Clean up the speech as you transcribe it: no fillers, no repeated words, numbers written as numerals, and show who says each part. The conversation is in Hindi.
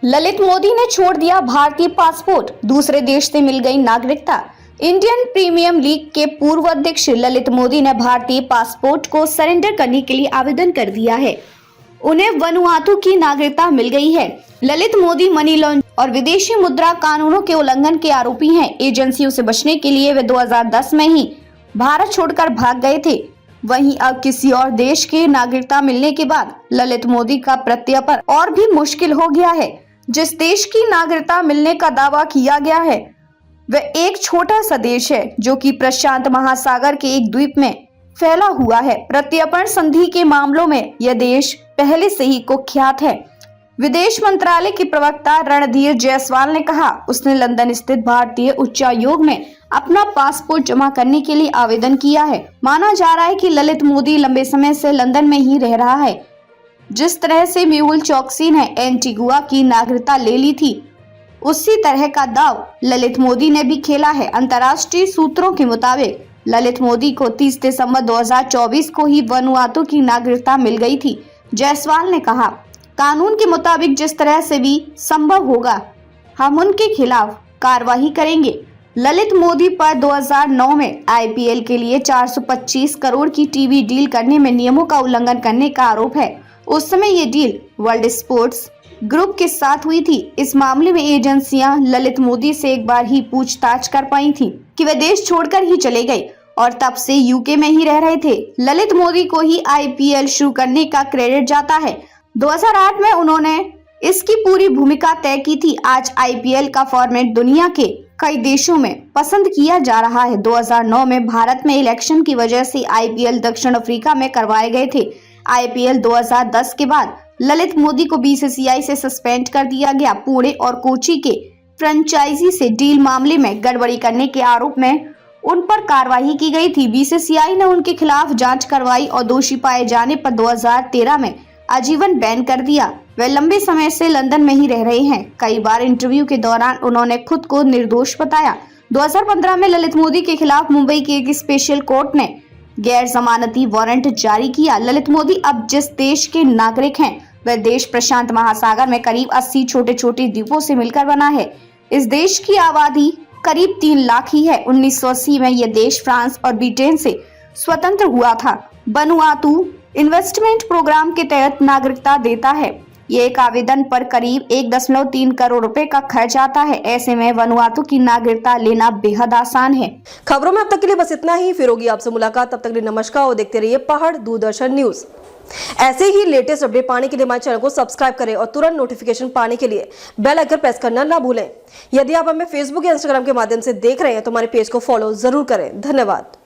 Speaker 1: ललित मोदी ने छोड़ दिया भारतीय पासपोर्ट, दूसरे देश से मिल गई नागरिकता। इंडियन प्रीमियर लीग के पूर्व अध्यक्ष ललित मोदी ने भारतीय पासपोर्ट को सरेंडर करने के लिए आवेदन कर दिया है। उन्हें वनुआतु की नागरिकता मिल गई है। ललित मोदी मनी लॉन्ड्रिंग और विदेशी मुद्रा कानूनों के उल्लंघन के आरोपी हैं। एजेंसियों से बचने के लिए वे 2010 में ही भारत छोड़कर भाग गए थे। वहीं अब किसी और देश की नागरिकता मिलने के बाद ललित मोदी का प्रत्यर्पण और भी मुश्किल हो गया है। जिस देश की नागरिकता मिलने का दावा किया गया है वह एक छोटा सा देश है जो कि प्रशांत महासागर के एक द्वीप में फैला हुआ है। प्रत्यर्पण संधि के मामलों में यह देश पहले से ही कुख्यात है। विदेश मंत्रालय के प्रवक्ता रणधीर जायसवाल ने कहा, उसने लंदन स्थित भारतीय उच्चायोग में अपना पासपोर्ट जमा करने के लिए आवेदन किया है। माना जा रहा है कि ललित मोदी लंबे समय से लंदन में ही रह रहा है। जिस तरह से मेहुल चोकसी ने एंटीगुआ की नागरिकता ले ली थी, उसी तरह का दाव ललित मोदी ने भी खेला है। अंतर्राष्ट्रीय सूत्रों के मुताबिक ललित मोदी को 30 दिसंबर 2024 को ही वनुआतु की नागरिकता मिल गई थी। जायसवाल ने कहा, कानून के मुताबिक जिस तरह से भी संभव होगा हम उनके खिलाफ कार्रवाई करेंगे। ललित मोदी पर 2009 में आईपीएल के लिए 425 करोड़ की टीवी डील करने में नियमों का उल्लंघन करने का आरोप है। उस समय ये डील वर्ल्ड स्पोर्ट्स ग्रुप के साथ हुई थी। इस मामले में एजेंसियां ललित मोदी से एक बार ही पूछताछ कर पाई थी कि वे देश छोड़कर ही चले गए और तब से यूके में ही रह रहे थे। ललित मोदी को ही आईपीएल शुरू करने का क्रेडिट जाता है। 2008 में उन्होंने इसकी पूरी भूमिका तय की थी। आज आईपीएल का फॉर्मेट दुनिया के कई देशों में पसंद किया जा रहा है। 2009 में भारत में इलेक्शन की वजह से आईपीएल दक्षिण अफ्रीका में करवाए गए थे। आईपीएल 2010 के बाद ललित मोदी को बीसीसीआई से सस्पेंड कर दिया गया। पुणे और कोची के फ्रेंचाइजी से डील मामले में गड़बड़ी करने के आरोप में उन पर कार्रवाई की गई थी। बीसीसीआई ने उनके खिलाफ जांच करवाई और दोषी पाए जाने पर 2013 में आजीवन बैन कर दिया। वे लंबे समय से लंदन में ही रह रहे हैं। कई बार इंटरव्यू के दौरान उन्होंने खुद को निर्दोष बताया। 2015 में ललित मोदी के खिलाफ मुंबई की एक स्पेशल कोर्ट ने गैर जमानती वारंट जारी किया। ललित मोदी अब जिस देश के नागरिक हैं वह देश प्रशांत महासागर में करीब 80 छोटे छोटे द्वीपों से मिलकर बना है। इस देश की आबादी करीब 3 लाख ही है। 1980 में यह देश फ्रांस और ब्रिटेन से स्वतंत्र हुआ था। वनुआतु इन्वेस्टमेंट प्रोग्राम के तहत नागरिकता देता है। ये एक आवेदन पर करीब 1.3 करोड़ रुपए का खर्च आता है। ऐसे में वनुआतु की नागरिकता लेना बेहद आसान है।
Speaker 2: खबरों में अब तक के लिए बस इतना ही। फिर होगी आपसे मुलाकात, तब तक के लिए नमस्कार और देखते रहिए पहाड़ दूरदर्शन न्यूज। ऐसे ही लेटेस्ट अपडेट पाने के लिए हमारे चैनल को सब्सक्राइब करें और तुरंत नोटिफिकेशन पाने के लिए बेल आइकन प्रेस करना ना भूलें। यदि आप हमें फेसबुक या इंस्टाग्राम के माध्यम से देख रहे हैं तो हमारे पेज को फॉलो जरूर करें। धन्यवाद।